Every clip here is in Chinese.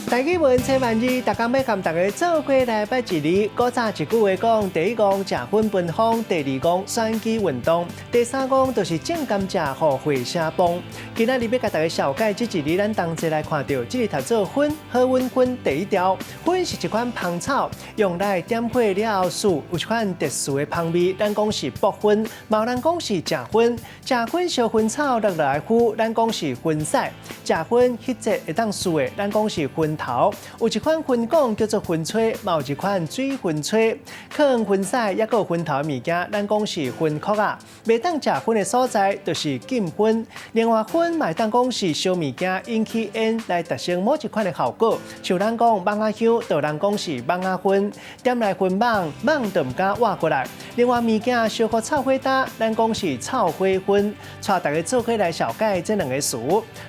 大家问千万二，大家要跟大家做过来拜一日。古早一句话讲，第一讲食薰分芳，第二讲选举运动，第三讲就是种甘蔗互会社帮。今仔日要甲大家小解这一日，咱同齐来看到这日读做薰好温薰第一条。薰是一款芳草，用来点火了后树有一款特殊的芳味。咱讲是薄薰，嘛有人讲是食薰。食薰烧薰草落来敷，咱讲是薰晒。食薰迄节会当输的，咱讲是薰头。有一款薰讲叫做薰吹，嘛有一款水薰吹。可薰晒也有薰头的物件，咱讲是薰壳啊。袂当食薰的所在就是禁薰。另外薰嘛会当讲是烧物件引起烟来达成某一款的效果，像咱讲蚊仔香，就人讲是蚊仔薰。点来薰网，网就唔敢挖过来。另外物件烧火草火搭，咱讲是草火薰。带大家做伙来小解这两个词。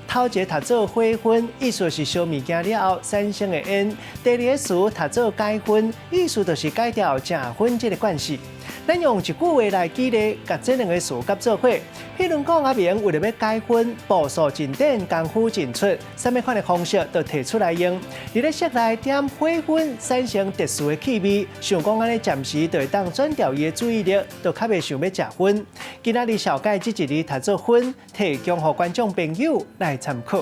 头一个读做火薰，意思是烧物件了后产生的烟；第二个词读做解薰，意思就是解掉食薰这个惯势。咱用一句话来举例，甲这两个词合做伙。譬如讲阿明为了要解薰，步数真短，功夫真出，什么款的方式都提出来用。伫咧室内点火薰，产生特殊的气味，想讲安尼暂时就会当转调伊的注意力，就较袂想要食薰。今仔日小解这一日读做薰，提供予观众朋友来参考。